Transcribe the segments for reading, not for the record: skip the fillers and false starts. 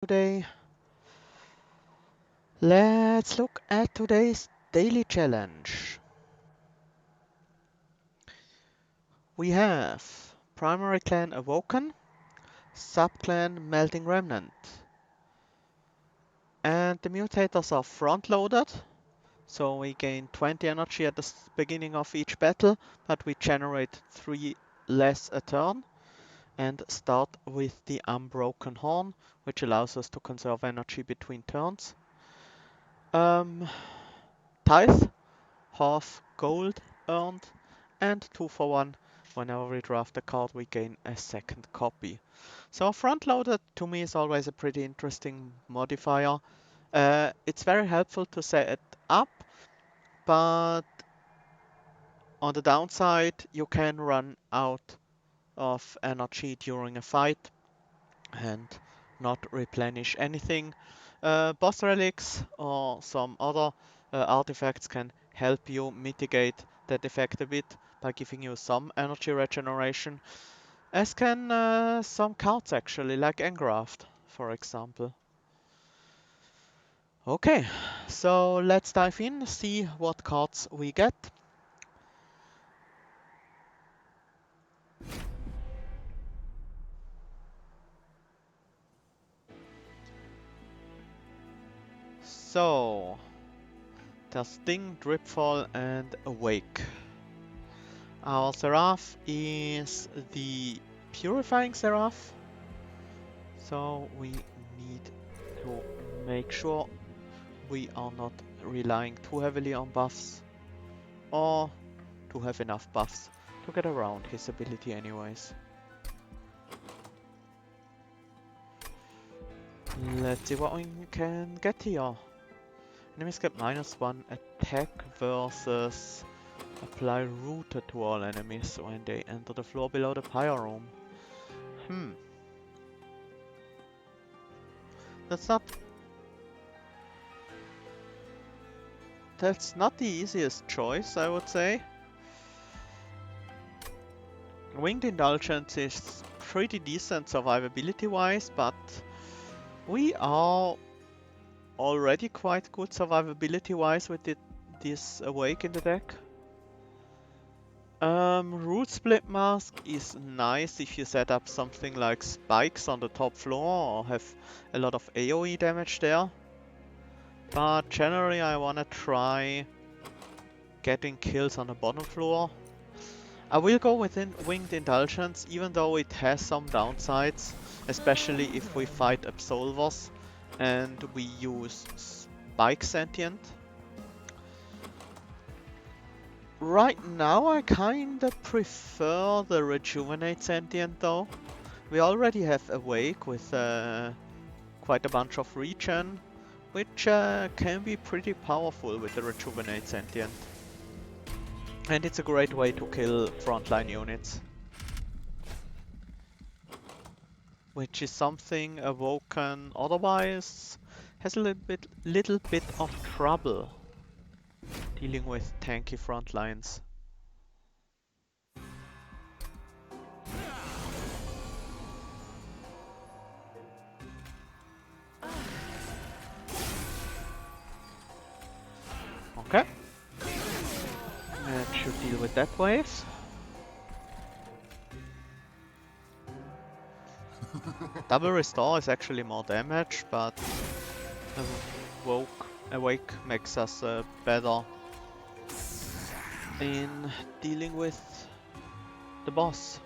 today. Let's look at today's daily challenge. We have primary clan Awoken, sub-clan Melting Remnant. And the mutators are front-loaded, so we gain 20 energy at the beginning of each battle, but we generate 3 less a turn. And start with the Unbroken Horn, which allows us to conserve energy between turns. Tithe, half gold earned, and 2 for 1. Whenever we draft a card, we gain a second copy. So front loaded to me is always a pretty interesting modifier. It's very helpful to set it up, but on the downside, you can run out of energy during a fight and not replenish anything. Boss relics or some other artifacts can help you mitigate that effect a bit by giving you some energy regeneration, as can some cards actually, like Engraft, for example. Okay, so let's dive in, see what cards we get. So, there's Sting, Dripfall, and Awake. Our Seraph is the Purifying Seraph, so we need to make sure we are not relying too heavily on buffs, or to have enough buffs to get around his ability anyways. Let's see what we can get here. Enemies get -1 attack versus apply Rooted to all enemies when they enter the floor below the pyre room. That's not the easiest choice, I would say. Winged Indulgence is pretty decent survivability wise, but we are already quite good survivability wise with this Awake in the deck. Root Split Mask is nice if you set up something like spikes on the top floor or have a lot of AoE damage there. But generally I wanna try getting kills on the bottom floor. I will go with Winged Indulgence, even though it has some downsides, especially if we fight Absolvers and we use Spike Sentient. Right now I kinda prefer the Rejuvenate Sentient though. We already have Awake with quite a bunch of regen, which can be pretty powerful with the Rejuvenate Sentient. And it's a great way to kill frontline units. Which is something Awoken otherwise has a little bit of trouble dealing with tanky front lines. Okay. That should deal with that wave. Double restore is actually more damage, but Awake makes us better in dealing with the boss.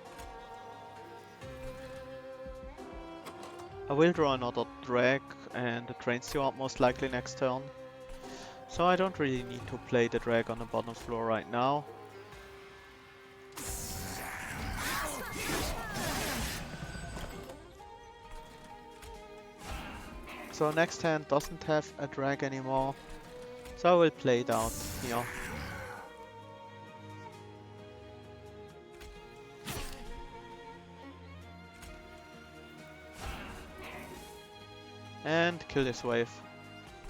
I will draw another drag and a train steward most likely next turn. So I don't really need to play the drag on the bottom floor right now. So next hand doesn't have a drag anymore, so I will play it out here. And kill this wave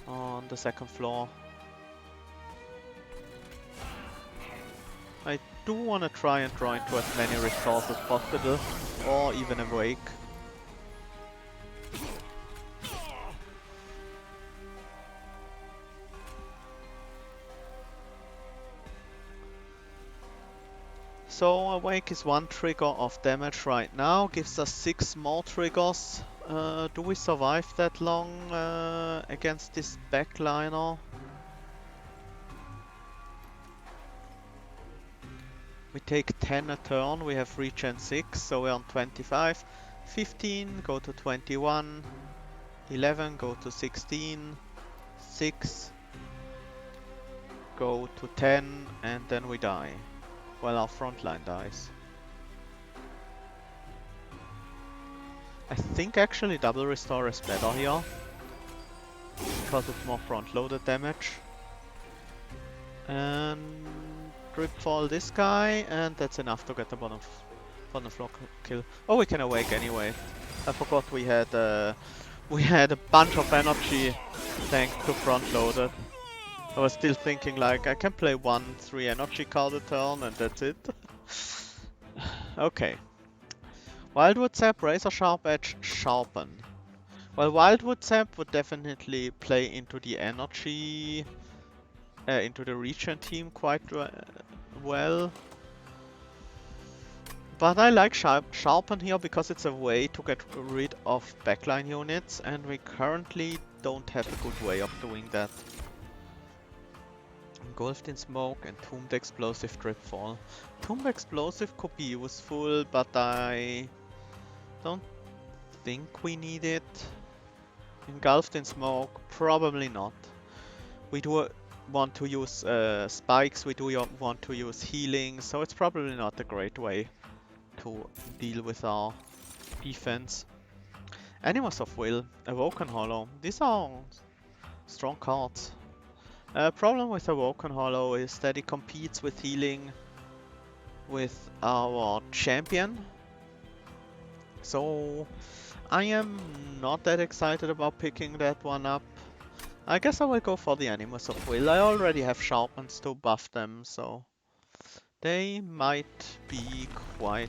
on the second floor. I do want to try and draw into as many restores as possible, or even Awake. So Awake is one trigger of damage right now, gives us 6 more triggers. Do we survive that long against this backliner? We take 10 a turn, we have regen 6, so we're on 25. 15, go to 21. 11, go to 16. 6, go to 10, and then we die. Well, our front line dies. I think actually double restore is better here, because it's more front-loaded damage. And Drip Fall this guy, and that's enough to get the bottom floor kill. Oh, we can Awake anyway. I forgot we had a bunch of energy thanks to front-loaded. I was still thinking like I can play 1-3 energy card a turn and that's it. Okay. Wildwood Sap, Razor Sharp Edge, Sharpen. Well, Wildwood Sap would definitely play into the energy, into the regen team quite well. But I like Sharpen here because it's a way to get rid of backline units, and we currently don't have a good way of doing that. Engulfed in Smoke and Tombed Explosive Dripfall. Tombed Explosive could be useful, but I don't think we need it. Engulfed in Smoke, probably not. We do want to use spikes, we do want to use healing, so it's probably not a great way to deal with our defense. Animals of Will, Awoken Hollow. These are strong cards. Problem with Awoken Hollow is that it competes with healing with our champion. So I am not that excited about picking that one up. I guess I will go for the Animals of Will. I already have Sharpens to buff them, so they might be quite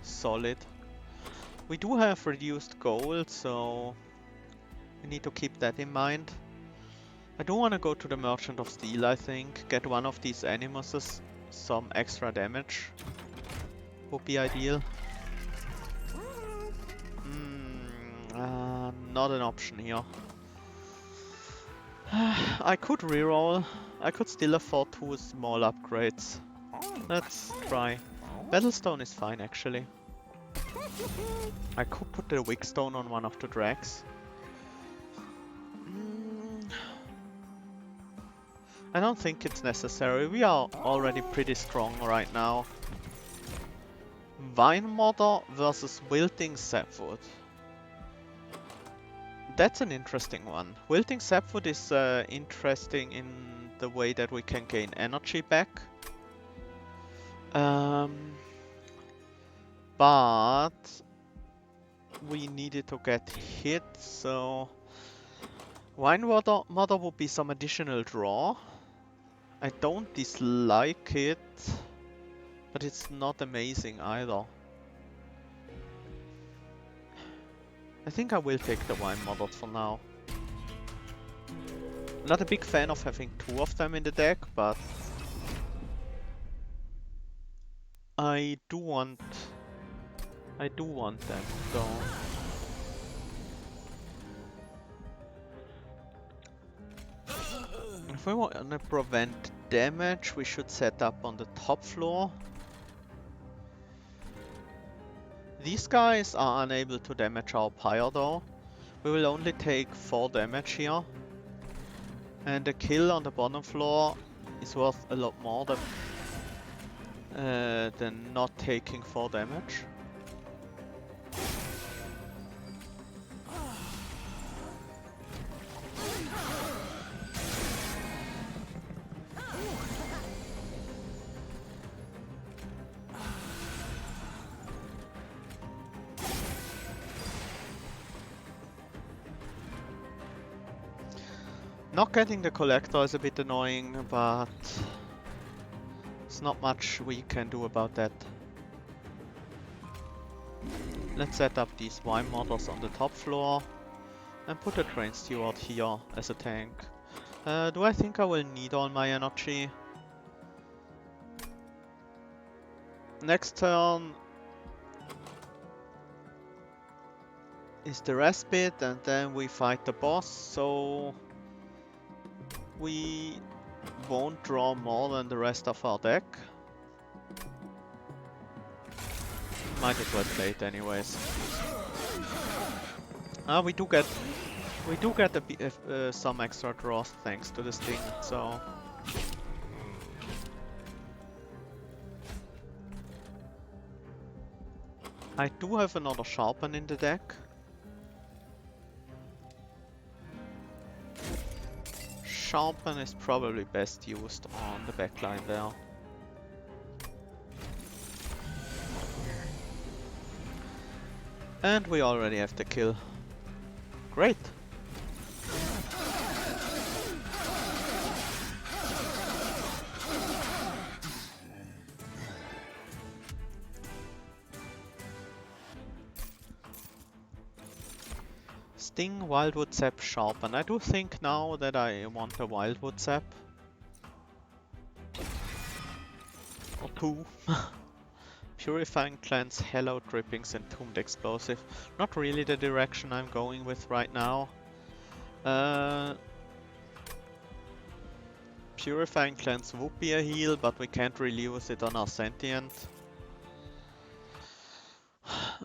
solid. We do have reduced gold, so we need to keep that in mind. I do want to go to the Merchant of Steel, I think. Get one of these Animuses, some extra damage. Would be ideal. Not an option here. I could reroll. I could still afford 2 small upgrades. Let's try. Battlestone is fine actually. I could put the Wigstone on one of the drags. I don't think it's necessary. We are already pretty strong right now. Vine Modder versus Wilting Sapwood. That's an interesting one. Wilting Sapwood is interesting in the way that we can gain energy back. But we needed to get hit, so Vine Modder would be some additional draw. I don't dislike it, but it's not amazing either. I think I will take the Vine Modder for now. Not a big fan of having 2 of them in the deck, but I do want them, so if we want to prevent damage, we should set up on the top floor. These guys are unable to damage our pyre though. We will only take 4 damage here. And the kill on the bottom floor is worth a lot more than not taking 4 damage. Not getting the collector is a bit annoying, but there's not much we can do about that. Let's set up these Vine Modders on the top floor and put a Train Steward here as a tank. Do I think I will need all my energy? Next turn is the respite, and then we fight the boss, so we won't draw more than the rest of our deck. Might as well play it anyways. We do get some extra draws thanks to the sting, so I do have another sharpen in the deck. Sharpen is probably best used on the backline there. And we already have the kill. Great! Sting, Wildwood Sap, Sharpen. I do think now that I want a Wildwood Sap. Or two. Purifying Cleanse, Hello Drippings, and Tombed Explosive. Not really the direction I'm going with right now. Purifying Cleanse would be a heal, but we can't really use it on our Sentient.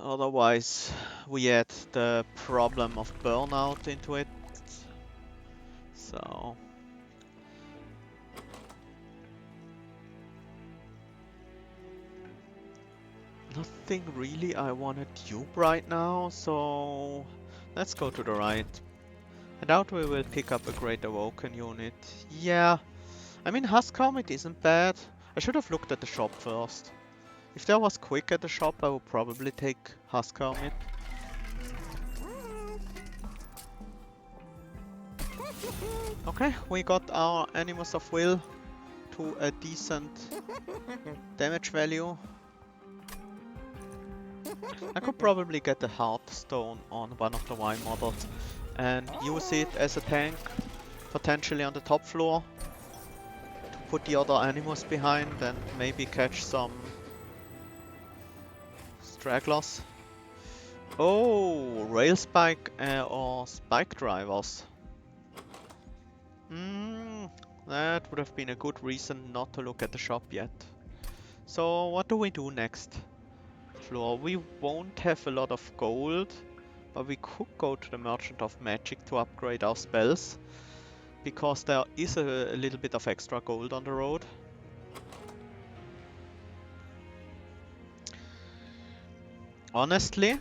Otherwise, we add the problem of burnout into it. So nothing really I want to dupe right now, so let's go to the right. I doubt we will pick up a Great Awoken unit. Yeah, I mean Husk Helmet isn't bad. I should have looked at the shop first. If there was quick at the shop, I would probably take Husk Helmet. Okay, we got our Animus of Will to a decent damage value. I could probably get the Heartstone on one of the Y models and use it as a tank, potentially on the top floor, to put the other Animus behind and maybe catch some stragglers. Oh, Rail Spike or Spike Drivers. That would have been a good reason not to look at the shop yet. So what do we do next? Floor. We won't have a lot of gold, but we could go to the Merchant of Magic to upgrade our spells, because there is a little bit of extra gold on the road. Honestly,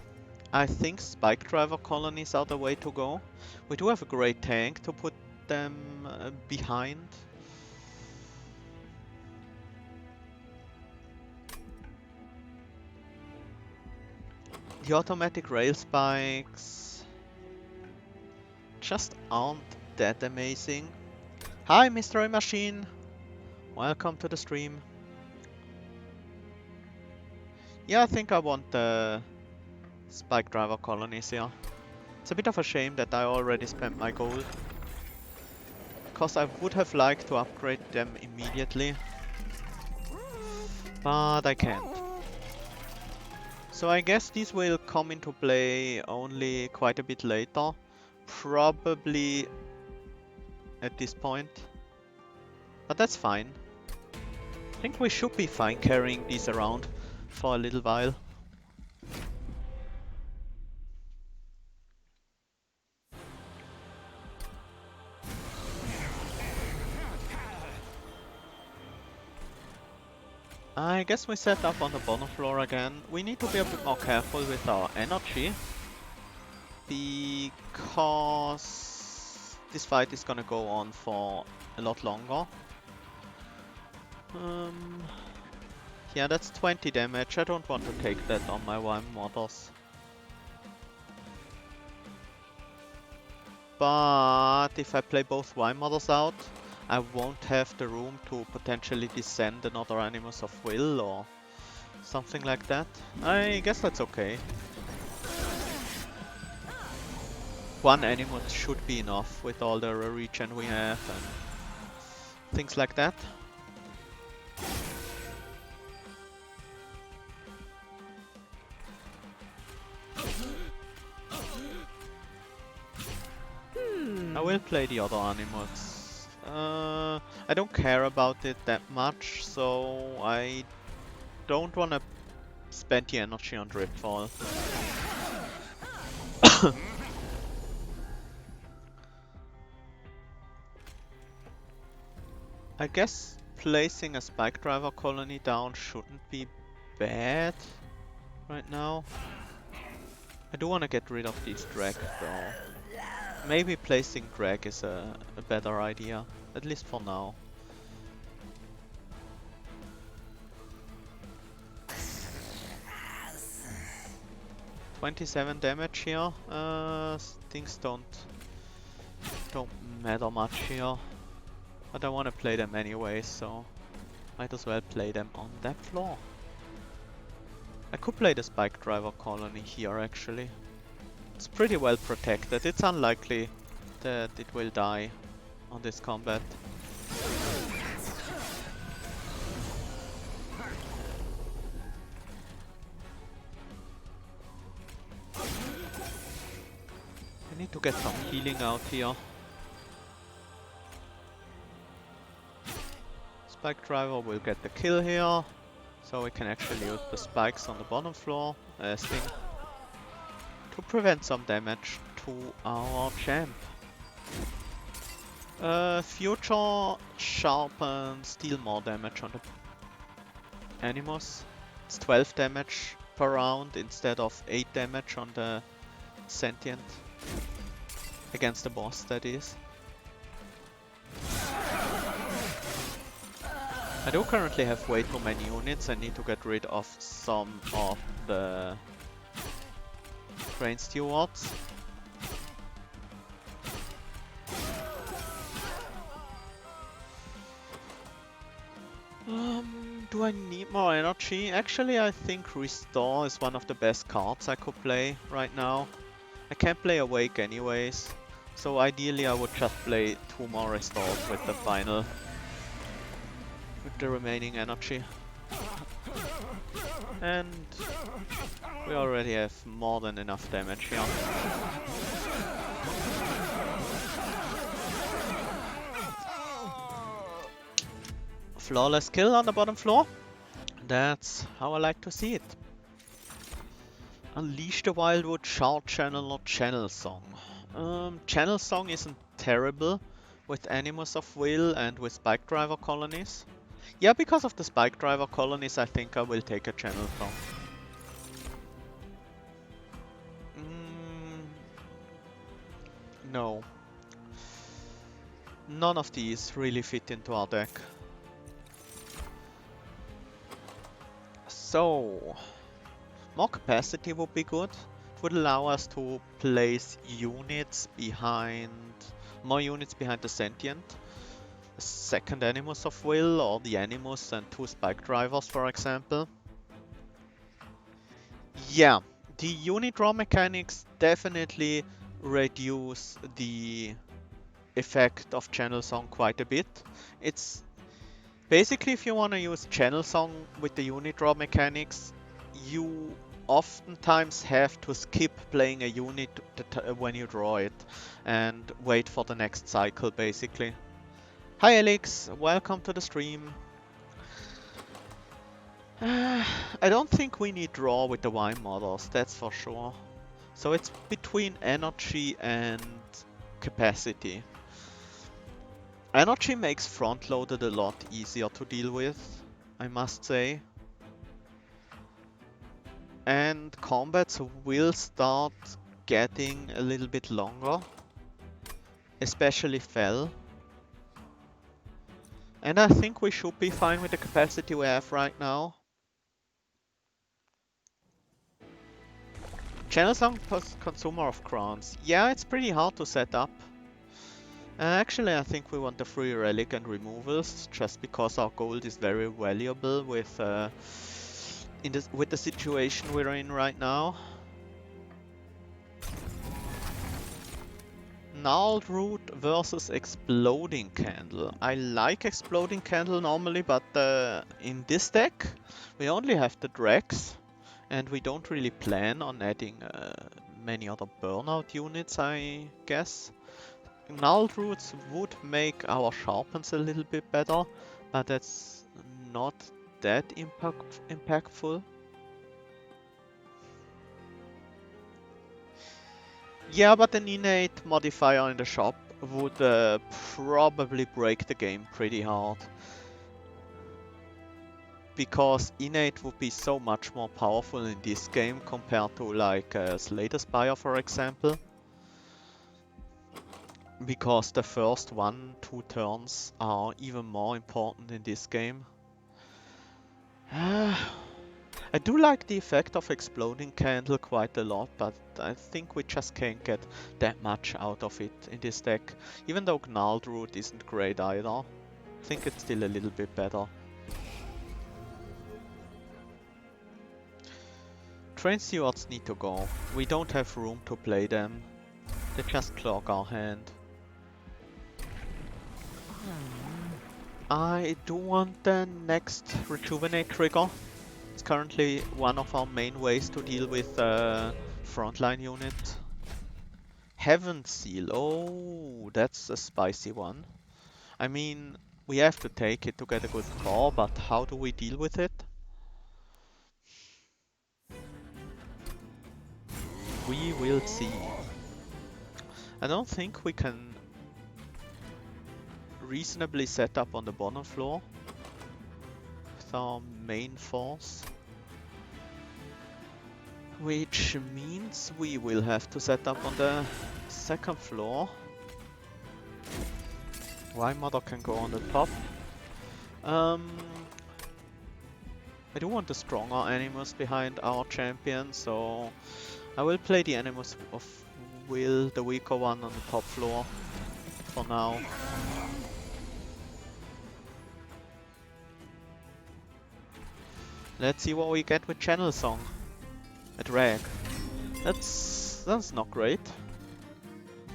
I think Spike Driver colonies are the way to go. We do have a great tank to put them behind. The automatic rail spikes just aren't that amazing. Hi, Mystery Machine! Welcome to the stream. Yeah, I think I want the Spike Driver colonies here. It's a bit of a shame that I already spent my gold, because I would have liked to upgrade them immediately, but I can't. So I guess these will come into play only quite a bit later, probably at this point, but that's fine. I think we should be fine carrying these around for a little while. I guess we set up on the bottom floor again. We need to be a bit more careful with our energy, because this fight is gonna go on for a lot longer. Yeah, that's 20 damage. I don't want to take that on my Y models. But if I play both Y models out, I won't have the room to potentially descend another Animus of Will or something like that. I guess that's okay. One Animus should be enough with all the regen we have and things like that. I will play the other animals. I don't care about it that much, so I don't wanna spend the energy on Dripfall. I guess placing a Spike Driver colony down shouldn't be bad right now. I do want to get rid of these drag though. Maybe placing drag is a better idea, at least for now. $27 damage here. Things don't matter much here. But I want to play them anyway, so might as well play them on that floor. I could play the Spike Driver colony here actually. It's pretty well protected. It's unlikely that it will die on this combat. I need to get some healing out here. Spike Driver will get the kill here, so we can actually use the spikes on the bottom floor thing to prevent some damage to our champ. Future sharpens, deal more damage on the animals. It's 12 damage per round instead of 8 damage on the sentient. Against the boss, that is. I do currently have way too many units. I need to get rid of some of the train stewards. Do I need more energy? Actually, I think Restore is one of the best cards I could play right now. I can't play Awake anyways, so ideally I would just play 2 more Restores with the final, with the remaining energy. And we already have more than enough damage here. Flawless kill on the bottom floor. That's how I like to see it. Unleash the Wildwood, Shard Channel or Channel Song. Channel Song isn't terrible with Animus of Will and with Spike Driver colonies. Yeah, because of the Spike Driver colonies, I think I will take a Channel Song. No. None of these really fit into our deck. So, more capacity would be good. It would allow us to place units behind, more units behind the sentient. A second Animus of Will, or the Animus and 2 Spike Drivers, for example. Yeah, the unit draw mechanics definitely reduce the effect of Channel Song quite a bit. It's basically, if you want to use Channel Song with the unit draw mechanics, you oftentimes have to skip playing a unit when you draw it and wait for the next cycle, basically. Hi Alex, welcome to the stream. I don't think we need draw with the Y models, that's for sure. So it's between energy and capacity. Energy makes front-loaded a lot easier to deal with, I must say. And combats will start getting a little bit longer, especially Fell. And I think we should be fine with the capacity we have right now. Channel Song plus Consumer of Crowns. Yeah, it's pretty hard to set up. Actually, I think we want the free relic and removals, just because our gold is very valuable with the situation we're in right now. Gnarled Root versus Exploding Candle. I like Exploding Candle normally, but in this deck we only have the Drex, and we don't really plan on adding many other burnout units, I guess. Null roots would make our sharpens a little bit better, but that's not that impactful. Yeah, but an innate modifier in the shop would probably break the game pretty hard. Because innate would be so much more powerful in this game compared to like Slater Spire, for example. Because the first 1-2 turns are even more important in this game. I do like the effect of Exploding Candle quite a lot, but I think we just can't get that much out of it in this deck. Even though Gnarled Root isn't great either, I think it's still a little bit better. Train Stewards need to go. We don't have room to play them. They just clog our hand. I do want the next Rejuvenate trigger. It's currently one of our main ways to deal with frontline unit. Heaven Seal, oh, that's a spicy one. I mean, we have to take it to get a good core, but how do we deal with it? We will see. I don't think we can reasonably set up on the bottom floor with our main force. Which means we will have to set up on the second floor. Y-Mother can go on the top. I do want the stronger animals behind our champion, so I will play the animals of Will, the weaker one, on the top floor for now. Let's see what we get with Channel Song. A drag. That's not great.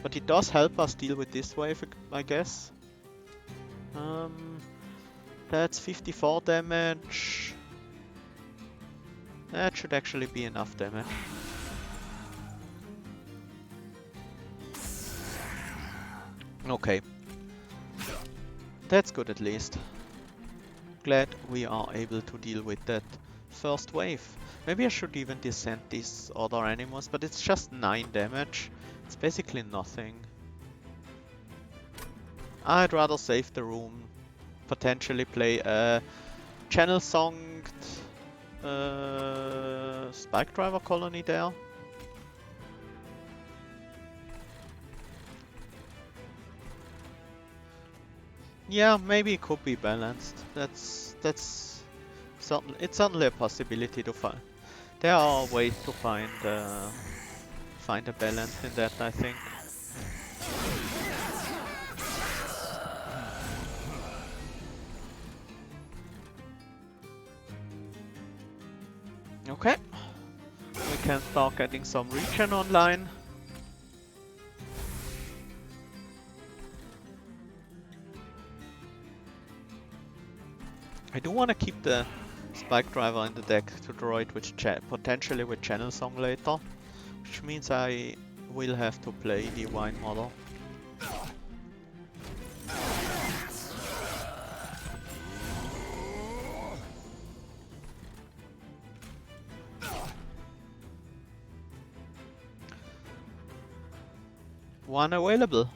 But it does help us deal with this wave, I guess. That's 54 damage. That should actually be enough damage. Okay. That's good at least. Glad we are able to deal with that first wave. Maybe I should even descend these other animals, but it's just 9 damage. It's basically nothing. I'd rather save the room. Potentially play a Channel Songed Spike Driver colony there. Yeah, maybe it could be balanced. That's certain. It's certainly a possibility to find. There are ways to find a balance in that, I think. Okay, we can start getting some regen online. I do want to keep the Spike Driver in the deck to draw it with potentially with Channel Song later, which means I will have to play the Wine Model. One available.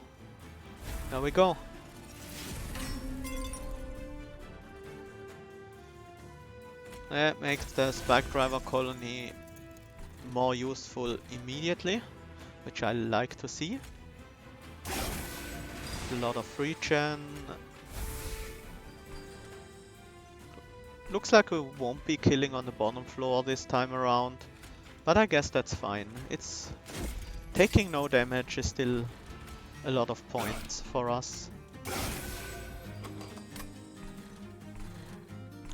There we go. That makes the Spike Driver colony more useful immediately, which I like to see. A lot of regen. Looks like we won't be killing on the bottom floor this time around, but I guess that's fine. It's taking no damage is still a lot of points for us.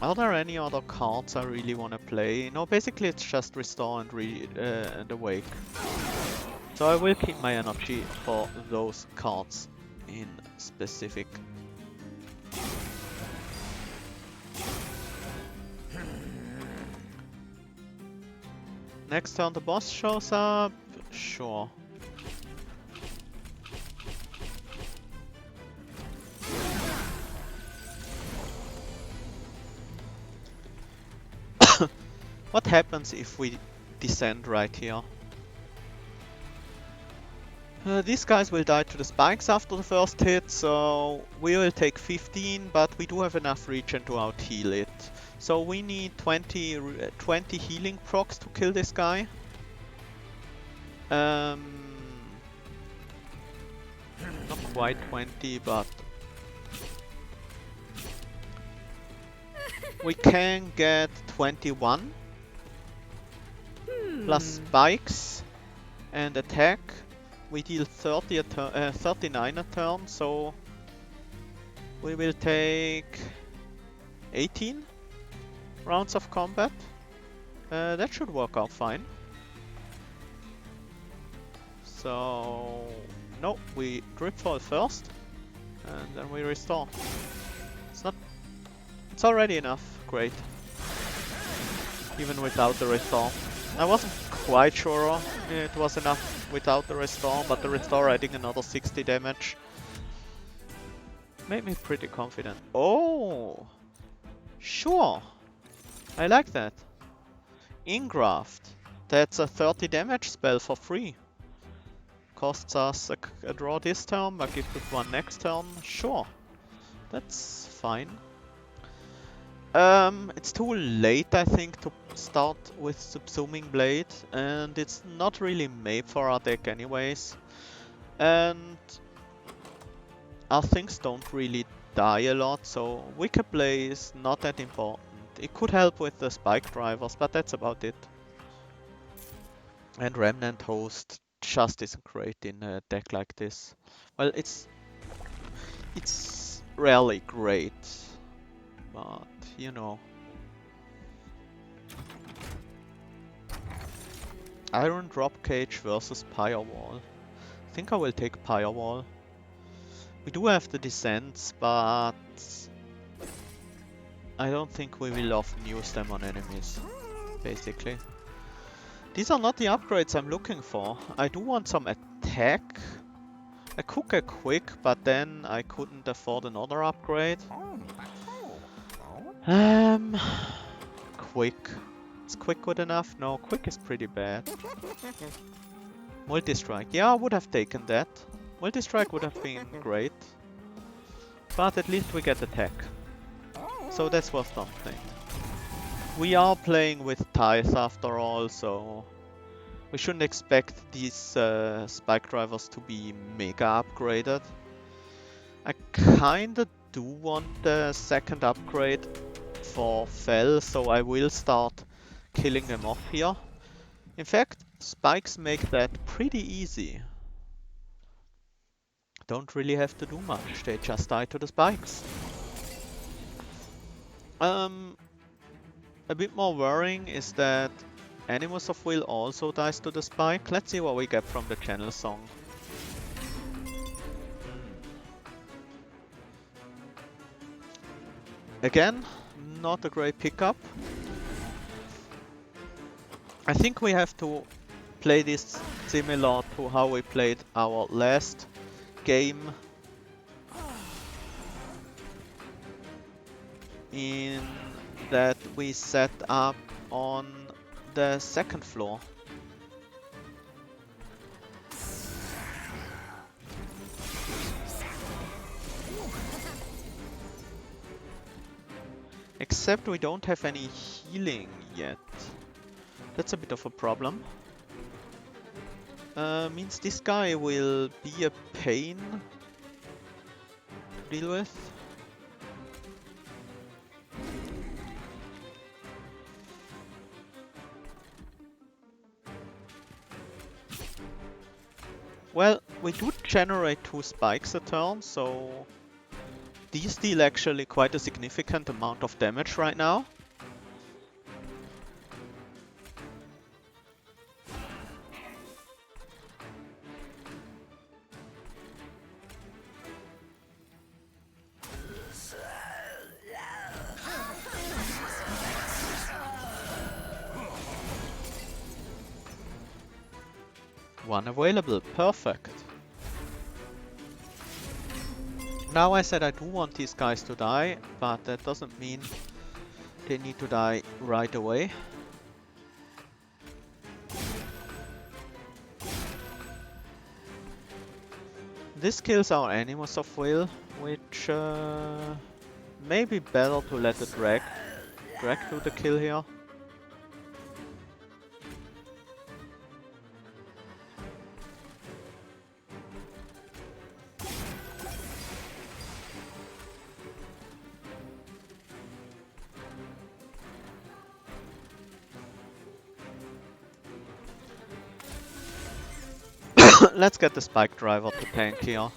Are there any other cards I really want to play? No, basically it's just Restore and Awake. So I will keep my energy for those cards in specific. Next turn the boss shows up. Sure. What happens if we descend right here? These guys will die to the spikes after the first hit, so we will take 15, but we do have enough regen to out-heal it. So we need 20 healing procs to kill this guy. Not quite 20, but we can get 21 plus spikes and attack. We deal 39 a turn, so we will take 18 rounds of combat. That should work out fine. So, no, we drip fall first, and then we restore. It's already enough. Great. Even without the restore. I wasn't quite sure it was enough without the restore, but the restore adding another 60 damage made me pretty confident. Oh! Sure! I like that. Ingraft. That's a 30 damage spell for free. Costs us a draw this turn, but gives us one next turn. Sure. That's fine. It's too late, I think, to start with Subsuming Blade, and it's not really made for our deck anyways. And our things don't really die a lot, so Wicked Play is not that important. It could help with the spike drivers, but that's about it. And Remnant Host just isn't great in a deck like this. Well, it's rarely great, but you know. Iron Drop Cage versus Firewall. I think I will take Firewall. We do have the Descents, but I don't think we will often use them on enemies, basically. These are not the upgrades I'm looking for. I do want some attack. I could get quick, but then I couldn't afford another upgrade. Quick. Is quick good enough? No, quick is pretty bad. Multi-strike. Yeah, I would have taken that. Multi-strike would have been great. But at least we get attack. So that's worth something. We are playing with Tithe after all, so we shouldn't expect these spike drivers to be mega upgraded. I kinda do want the second upgrade for Fell, so I will start killing them off here. In fact, spikes make that pretty easy. Don't really have to do much, they just die to the spikes. A bit more worrying is that Animus of Will also dies to the spike. Let's see what we get from the channel song. Again, not a great pickup. I think we have to play this similar to how we played our last game, in that we set up on the second floor. Except we don't have any healing yet. That's a bit of a problem. Means this guy will be a pain to deal with. Well, we do generate 2 spikes a turn, so these deal actually quite a significant amount of damage right now. One available, perfect. Now I said I do want these guys to die, but that doesn't mean they need to die right away. This kills our Animus of Will, which may be better to let the drag do the kill here. Let's get the Spike Driver to tank here.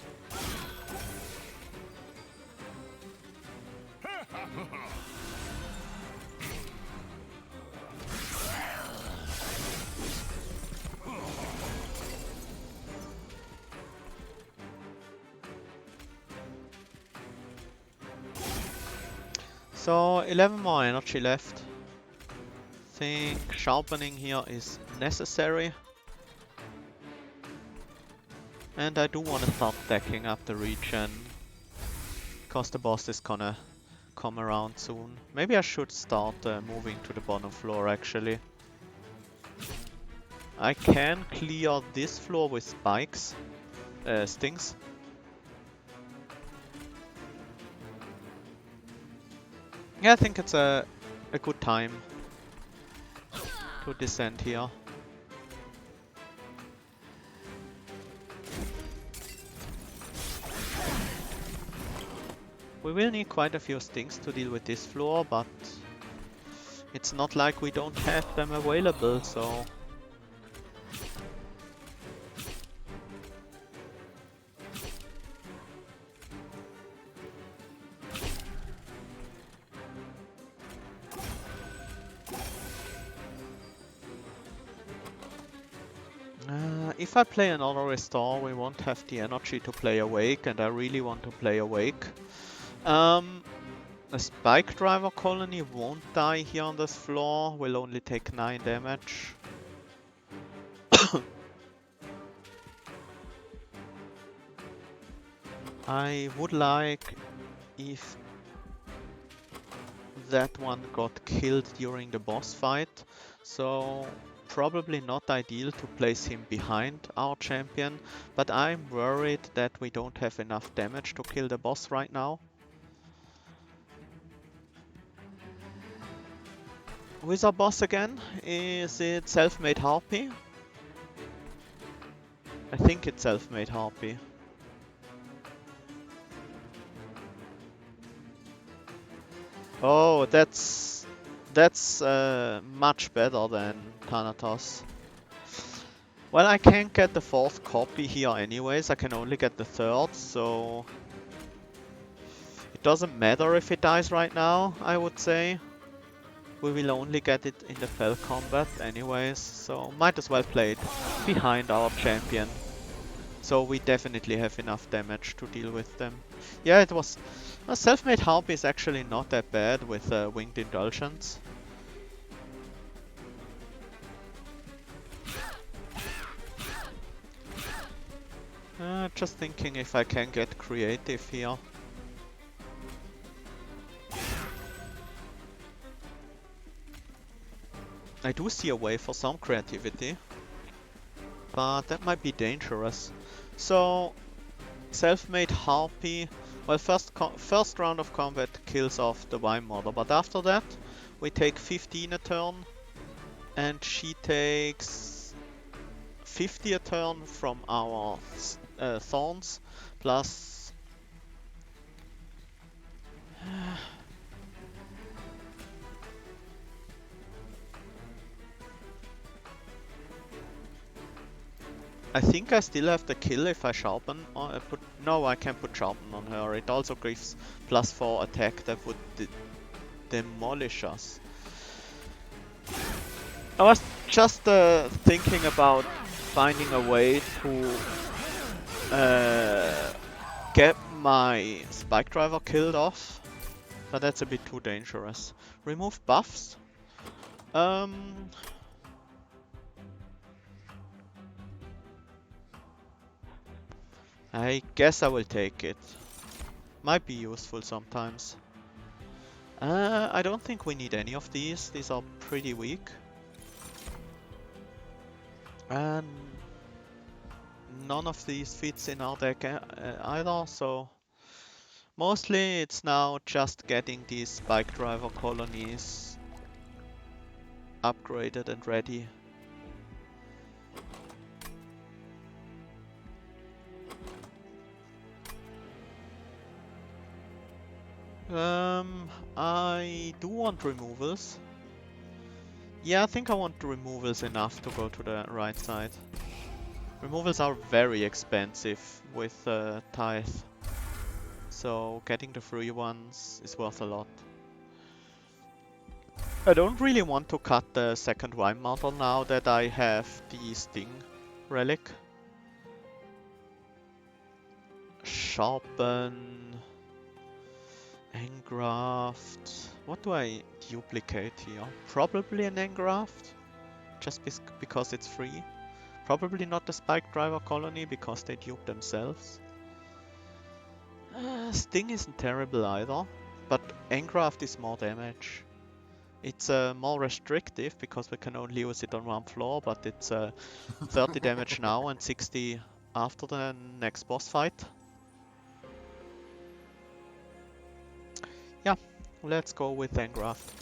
So 11 more energy left. Think sharpening here is necessary. And I do want to start stacking up the regen, because the boss is gonna come around soon. Maybe I should start moving to the bottom floor actually. I can clear this floor with spikes, stings. Yeah, I think it's a good time to descend here. We will need quite a few stings to deal with this floor, but it's not like we don't have them available, so... if I play another restore, we won't have the energy to play Awake, and I really want to play Awake. A Spike Driver colony won't die here on this floor, will only take 9 damage. I would like if that one got killed during the boss fight, so probably not ideal to place him behind our champion, but I'm worried that we don't have enough damage to kill the boss right now. Who is our boss again? Is it Self-Made Harpy? I think it's Self-Made Harpy. Oh, that's much better than Thanatos. Well, I can't get the 4th copy here anyways, I can only get the 3rd, so... It doesn't matter if it dies right now, I would say. We will only get it in the fell combat anyways, so might as well play it behind our champion. So we definitely have enough damage to deal with them. Yeah, it was... Self-Made Harpy is actually not that bad with Winged Indulgence. Just thinking if I can get creative here. I do see a way for some creativity, but that might be dangerous. So, Self-Made Harpy, well, first round of combat kills off the Vine Mother, but after that we take 15 a turn, and she takes 50 a turn from our thorns, plus... I think I still have the kill if I sharpen or I put... No, I can put sharpen on her. It also gives +4 attack that would demolish us. I was just thinking about finding a way to get my Spike Driver killed off, but that's a bit too dangerous. Remove buffs. I guess I will take it. Might be useful sometimes. I don't think we need any of these. These are pretty weak. And none of these fits in our deck either, so mostly it's now just getting these spike driver colonies upgraded and ready. I do want removals. Yeah, I think I want the removals enough to go to the right side. Removals are very expensive with Tithe, so getting the free ones is worth a lot. I don't really want to cut the second Wine model now that I have the Sting relic. Sharpen, Engraft. What do I duplicate here? Probably an Engraft, just because it's free. Probably not the Spike Driver colony because they dupe themselves. Sting isn't terrible either, but Engraft is more damage. It's more restrictive because we can only use it on one floor, but it's 30 damage now and 60 after the next boss fight. Yeah, let's go with Engraft.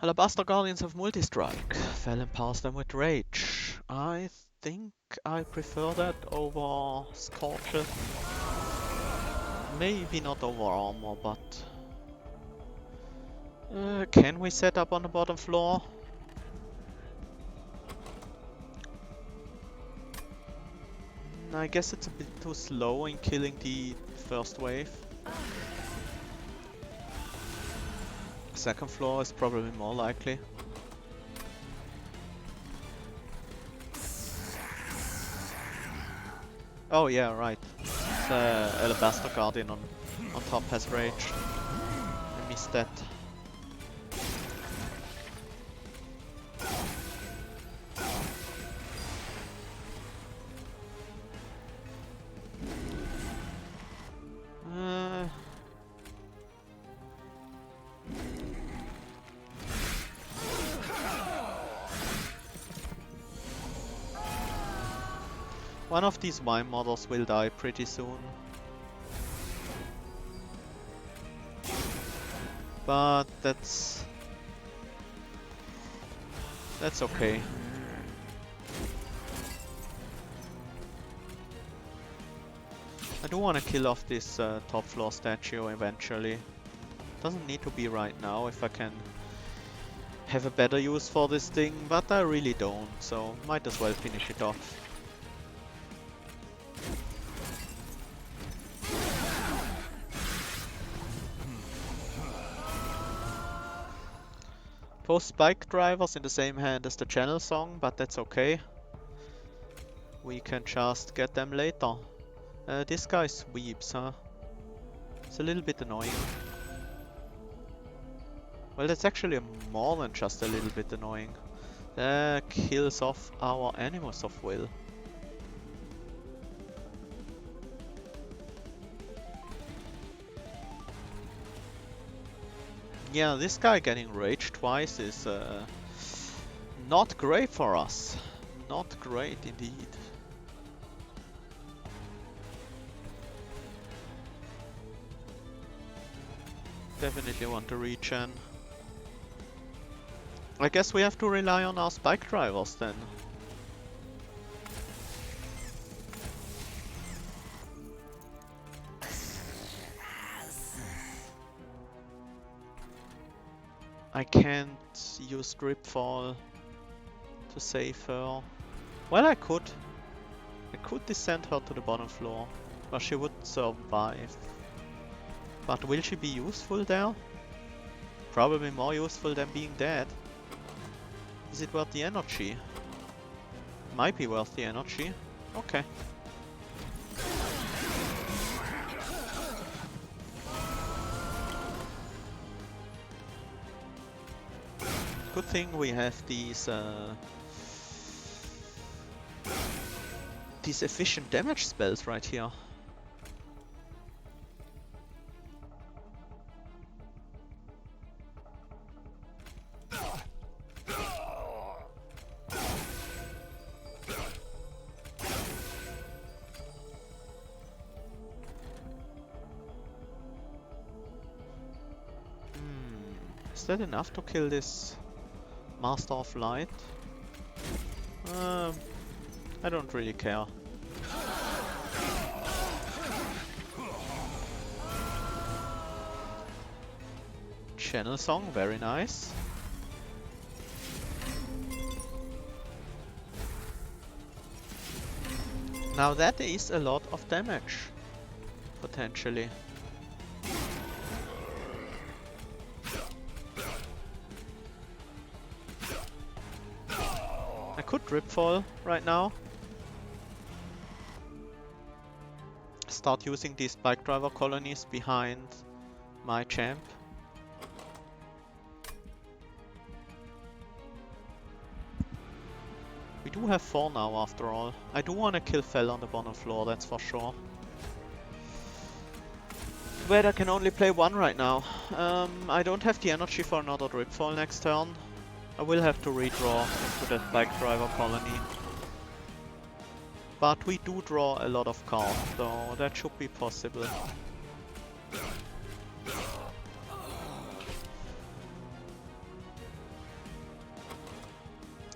Alabaster Guardians of Multistrike. Fell empowers them with Rage. I think I prefer that over Scorched. Maybe not over Armor, but... can we set up on the bottom floor? I guess it's a bit too slow in killing the first wave. Second floor is probably more likely. Oh yeah, right. The Alabaster Guardian on top has Rage. I missed that. One of these Wine models will die pretty soon. But that's okay. I do want to kill off this top floor statue eventually. Doesn't need to be right now if I can have a better use for this thing, but I really don't, so might as well finish it off. Both spike drivers in the same hand as the channel song, but that's okay. We can just get them later. This guy sweeps, huh? It's a little bit annoying. Well, that's actually more than just a little bit annoying. That kills off our Animus of Will. Yeah, this guy getting rage twice is not great for us. Not great indeed. Definitely want to regen. I guess we have to rely on our spike drivers then. I can't use Dripfall to save her. Well, I could. I could descend her to the bottom floor, or she would survive. But will she be useful there? Probably more useful than being dead. Is it worth the energy? Might be worth the energy. Okay. Good thing we have these efficient damage spells right here. Is that enough to kill this Master of Light? I don't really care. Channel Song, very nice. Now that is a lot of damage, potentially. I could Drip Fall right now. Start using these Spike Driver colonies behind my champ. We do have 4 now after all. I do want to kill Fel on the bottom floor, that's for sure. But I can only play 1 right now. I don't have the energy for another Drip Fall next turn. I will have to redraw into the Spike Driver colony. But we do draw a lot of cards, so that should be possible.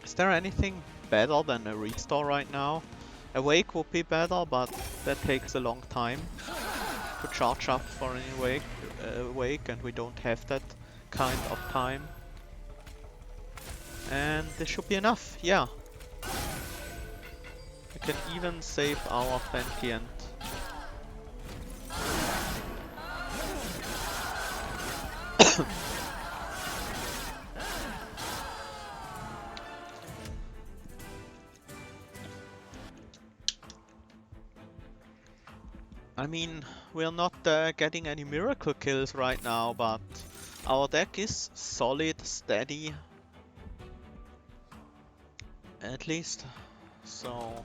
Is there anything better than a restore right now? Awake would be better, but that takes a long time to charge up for an awake, and we don't have that kind of time. And this should be enough, yeah. We can even save our Sentient. I mean, we're not getting any miracle kills right now, but our deck is solid, steady. At least, so...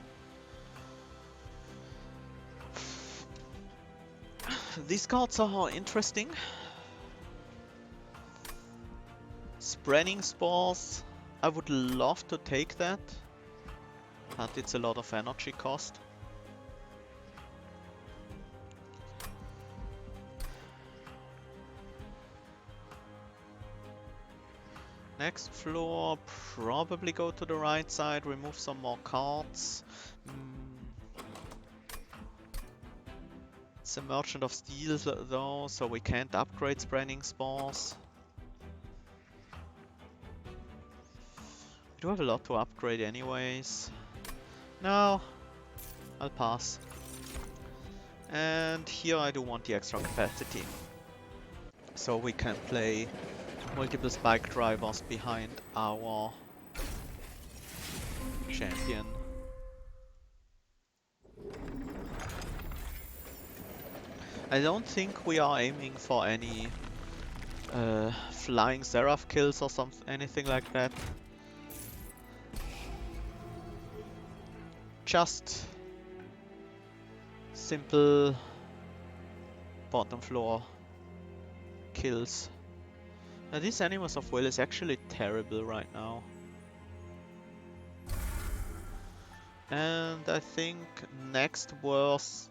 These cards are interesting. Spreading Spores, I would love to take that, but it's a lot of energy cost. Next floor, probably go to the right side, remove some more cards. It's a Merchant of Steel though, so we can't upgrade Spreading Spores. We do have a lot to upgrade anyways. No, I'll pass. And here I do want the extra capacity. So we can play multiple Spike Drivers behind our champion. I don't think we are aiming for any flying Seraph kills or anything like that. Just simple bottom floor kills. Now this Animus of Will is actually terrible right now. And I think next worst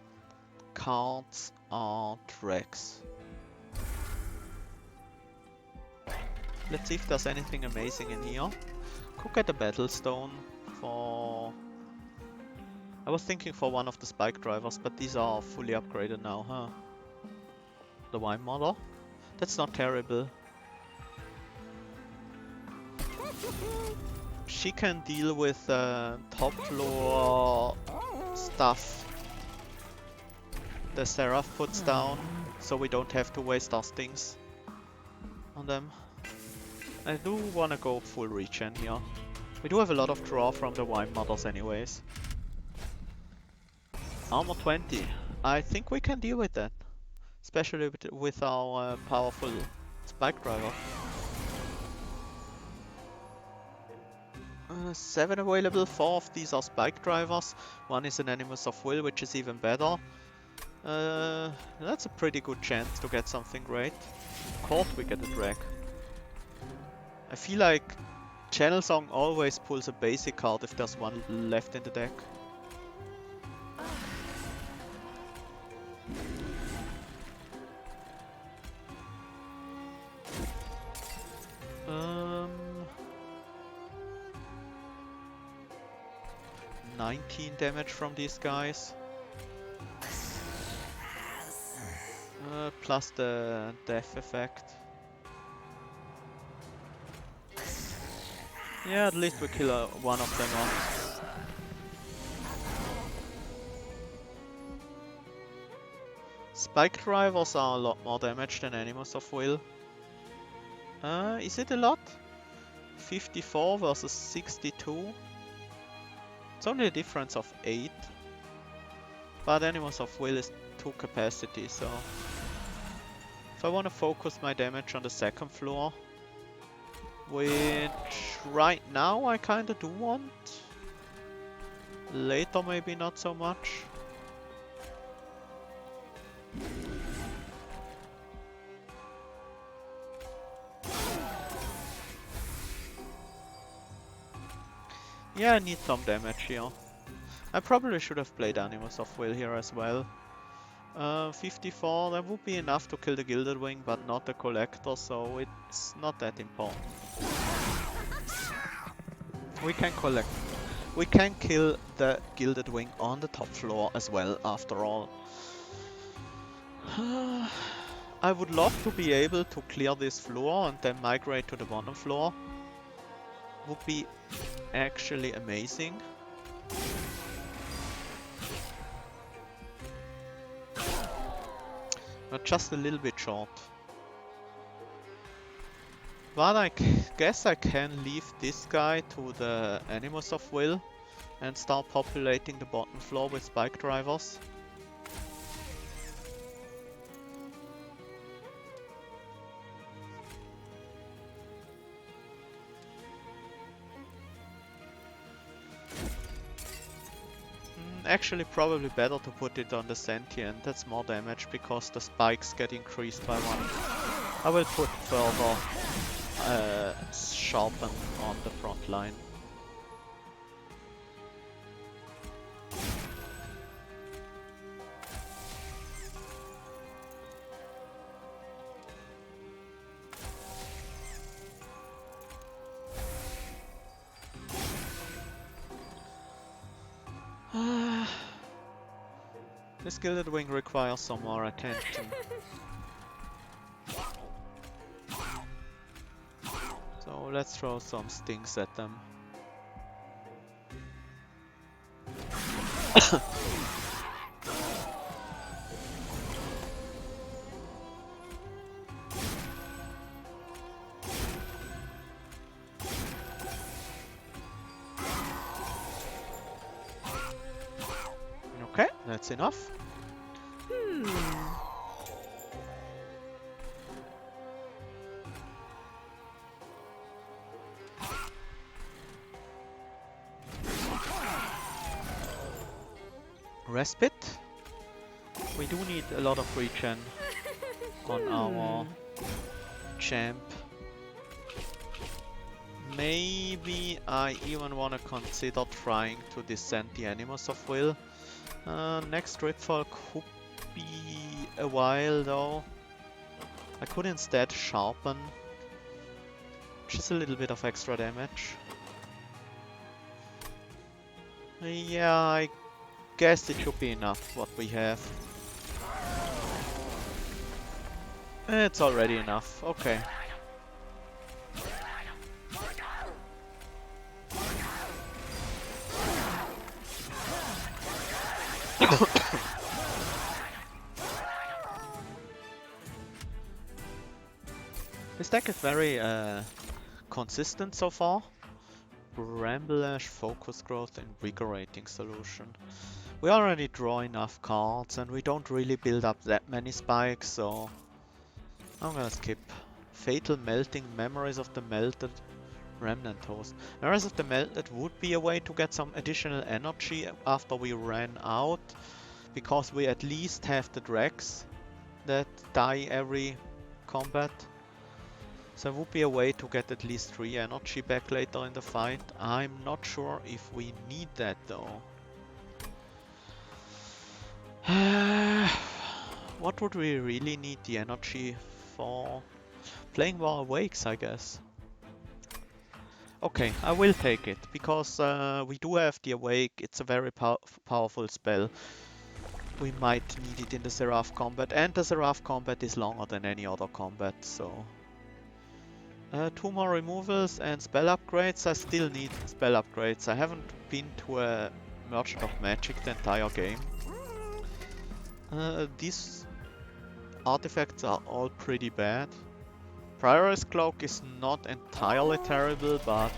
cards are Drex. Let's see if there's anything amazing in here. Could get a Battlestone for... I was thinking for one of the Spike Drivers, but these are fully upgraded now, huh? The Wine Model? That's not terrible. She can deal with top floor stuff the Seraph puts down, so we don't have to waste our stings on them. I do wanna go full regen here. We do have a lot of draw from the Wine Mothers anyways. Armor 20. I think we can deal with that. Especially with our powerful Spike Driver. 7 available, 4 of these are Spike Drivers. 1 is an Animus of Will, which is even better. That's a pretty good chance to get something great. Of course we get a drag. I feel like Channel Song always pulls a basic card if there's one left in the deck. 19 damage from these guys. Plus the death effect. Yeah, at least we kill one of them off. Spike drivers are a lot more damage than Animals of Will. Is it a lot? 54 versus 62. It's only a difference of 8. But Animals of Will is 2 capacity, so... If I want to focus my damage on the second floor, which right now I kinda do want. Later maybe not so much. Yeah, I need some damage here. I probably should have played Animals of Will here as well. 54, that would be enough to kill the Gilded Wing, but not the Collector, so it's not that important. We can collect. We can kill the Gilded Wing on the top floor as well, after all. I would love to be able to clear this floor and then migrate to the bottom floor. Would be actually amazing. But just a little bit short. But I guess I can leave this guy to the Animals of Will and start populating the bottom floor with spike drivers. Actually, probably better to put it on the Sentient. That's more damage because the spikes get increased by 1. I will put further Sharpen on the front line. This Gilded Wing requires some more attention. So let's throw some stings at them. Okay, that's enough. Respite. We do need a lot of regen on our champ. Maybe I even want to consider trying to descend the Animals of Will. Next Ripfall could be a while though. I could instead sharpen. Just a little bit of extra damage. Yeah, I guess it should be enough what we have. It's already enough, okay. This deck is very consistent so far. Bramble-Ash, Focus Growth, Invigorating Solution. We already draw enough cards and we don't really build up that many spikes, so I'm gonna skip. Fatal Melting, Memories of the Melted, Remnant Host. Memories of the Melted would be a way to get some additional energy after we ran out, because we at least have the Dregs that die every combat. So it would be a way to get at least 3 energy back later in the fight. I'm not sure if we need that though. What would we really need the energy for? Playing War Awakes, I guess. Okay, I will take it, because we do have the Awake. It's a very powerful spell. We might need it in the Seraph combat, and the Seraph combat is longer than any other combat, so... 2 more removals and spell upgrades. I still need spell upgrades. I haven't been to a Merchant of Magic the entire game. These artifacts are all pretty bad. Prioress Cloak is not entirely terrible, but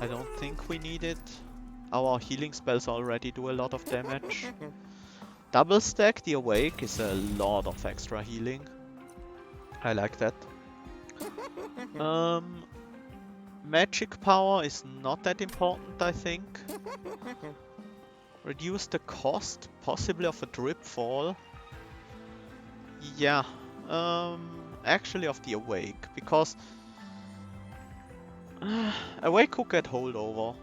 I don't think we need it. Our healing spells already do a lot of damage. Double stack the Awake is a lot of extra healing. I like that. Magic power is not that important, I think. Reduce the cost, possibly of a drip fall. Yeah, actually of the Awake, because Awake could get holdover.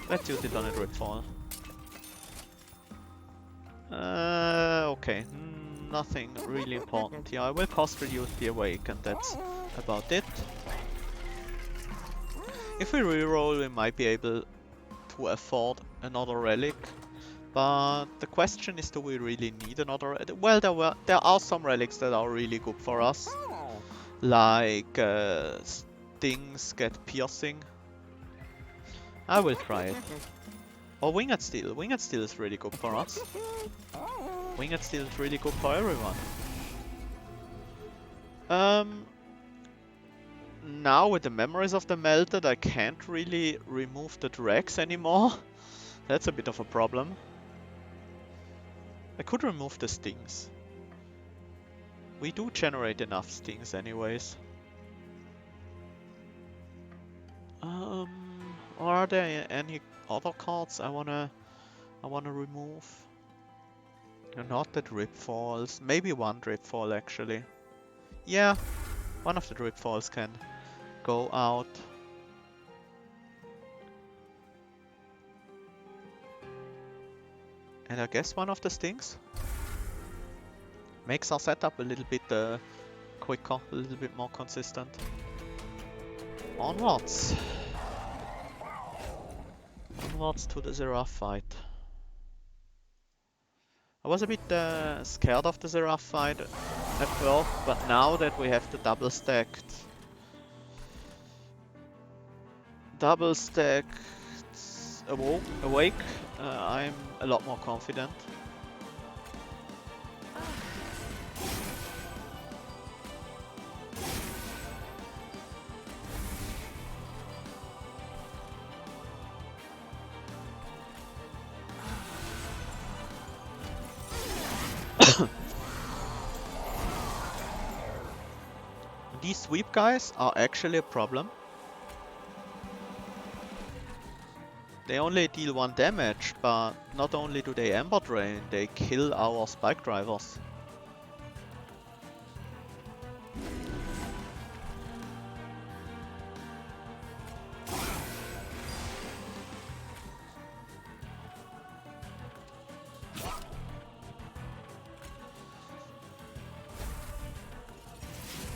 Let's use it on a drip fall. Okay, nothing really important here. I will cost reduce the Awake, and that's about it. If we reroll, we might be able to afford another relic. But the question is, do we really need another relic? Well, there are some relics that are really good for us. Like Stings get piercing. I will try it. Or Winged Steel. Winged Steel is really good for us. Winged Steel is really good for everyone. Now with the memories of the melted, I can't really remove the dregs anymore. That's a bit of a problem. I could remove the stings. We do generate enough stings anyways. Are there any other cards I wanna remove? Not the drip falls. Maybe one drip fall actually. Yeah, one of the drip falls can go out. And I guess one of the stings makes our setup a little bit quicker, a little bit more consistent. Onwards. Onwards to the Seraph fight. I was a bit scared of the Seraph fight at first, but now that we have the double stacked Awake, I'm a lot more confident. These sweep guys are actually a problem. They only deal 1 damage, but not only do they Ember Drain, they kill our Spike Drivers.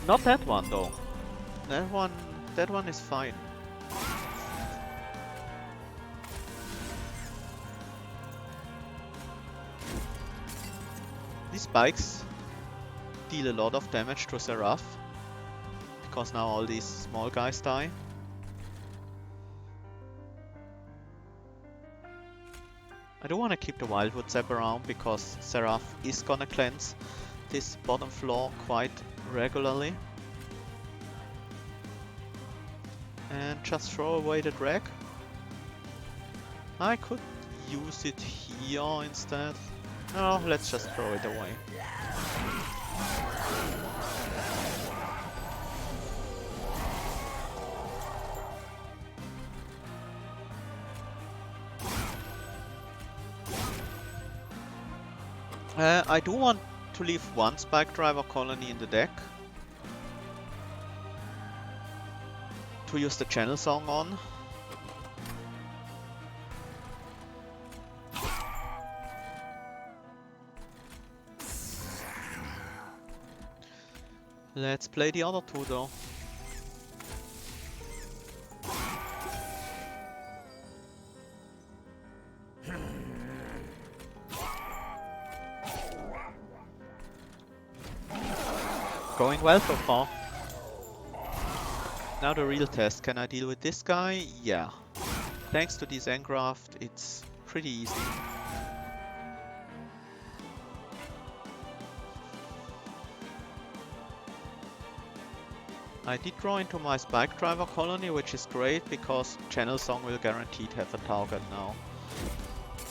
Not that one though. That one is fine. These spikes deal a lot of damage to Seraph, because now all these small guys die. I do want to keep the Wildwood Zap around, because Seraph is gonna cleanse this bottom floor quite regularly. And just throw away the drag. I could use it here instead. No, let's just throw it away. I do want to leave 1 Spike Driver colony in the deck to use the Channel Song on. Let's play the other two though. Going well so far. Now the real test. Can I deal with this guy? Yeah. Thanks to this engraft, it's pretty easy. I did draw into my Spike Driver colony, which is great because Channel Song will guaranteed have a target now.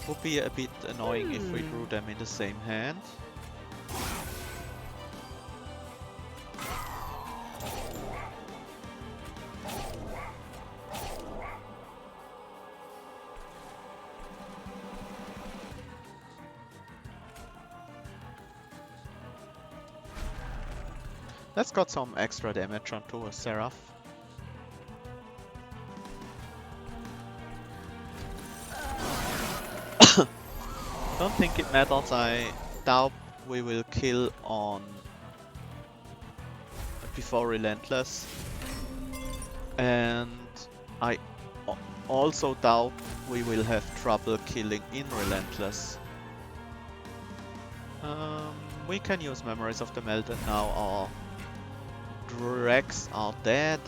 Would be a bit annoying if we drew them in the same hand. Let's got some extra damage onto a Seraph. Don't think it matters. I doubt we will kill on before Relentless. And I also doubt we will have trouble killing in Relentless. We can use Memories of the Melted now. Our Dregs are dead.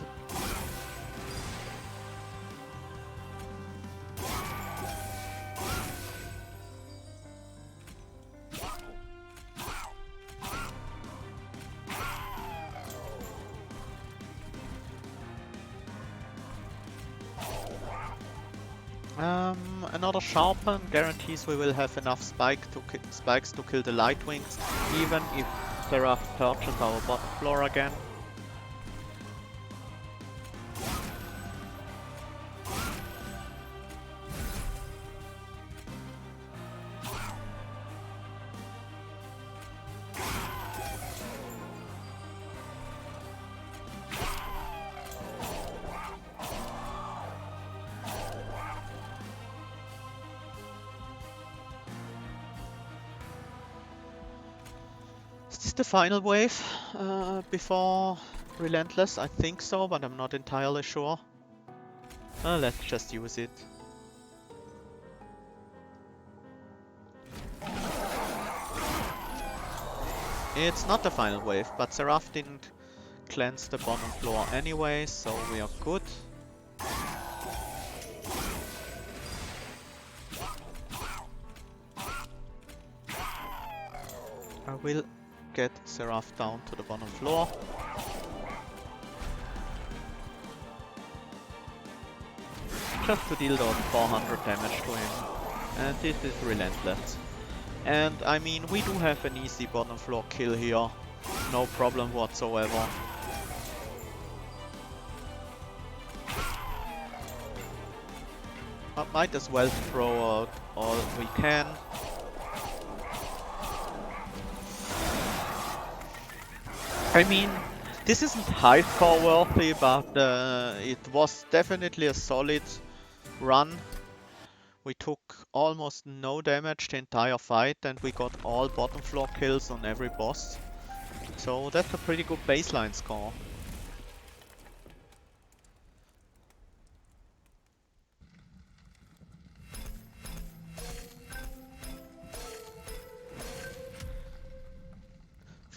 Another Sharpen guarantees we will have enough spikes to kill the Lightwings, even if Seraph purges our bottom floor again. Is this the final wave before Relentless? I think so, but I'm not entirely sure. Let's just use it. It's not the final wave, but Seraph didn't cleanse the bottom floor anyway, so we are good. I will get Seraph down to the bottom floor. Just to deal those 400 damage to him. And this is Relentless. And I mean, we do have an easy bottom floor kill here. No problem whatsoever. But might as well throw out all we can. I mean, this isn't high score worthy, but it was definitely a solid run. We took almost no damage the entire fight and we got all bottom floor kills on every boss. So that's a pretty good baseline score.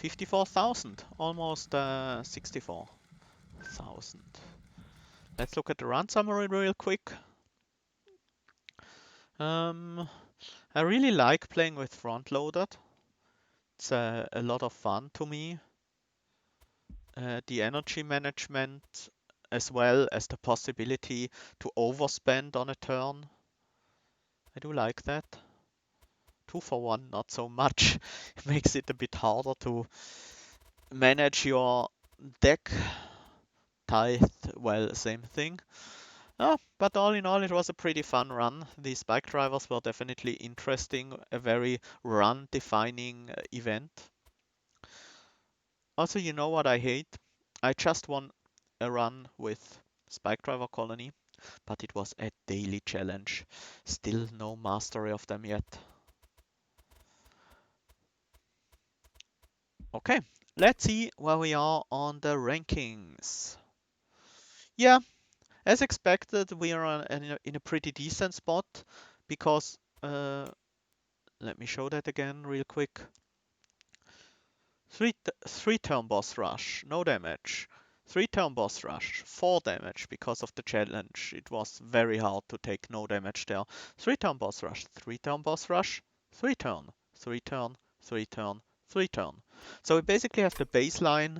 $54,000, almost 64,000. Let's look at the run summary real quick. I really like playing with front loaded. It's a lot of fun to me. The energy management as well as the possibility to overspend on a turn. I do like that. 2 for 1, not so much. It makes it a bit harder to manage your deck. Tithe, well, same thing. But all in all, it was a pretty fun run. The Spike Drivers were definitely interesting, a very run-defining event. Also, you know what I hate? I just won a run with Spike Driver Colony, but it was a daily challenge. Still no mastery of them yet. Okay, Let's see where we are on the rankings. Yeah, as expected, we are in a pretty decent spot because, let me show that again real quick. Three-turn boss rush, no damage. Three-turn boss rush, 4 damage because of the challenge. It was very hard to take no damage there. Three-turn boss rush, three-turn boss rush, three-turn, three-turn, three-turn, three-turn. So we basically have the baseline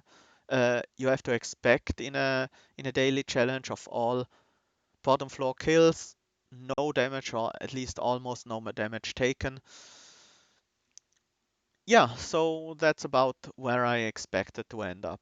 you have to expect in a daily challenge of all bottom floor kills, no damage or at least almost no damage taken. Yeah, so that's about where I expected to end up.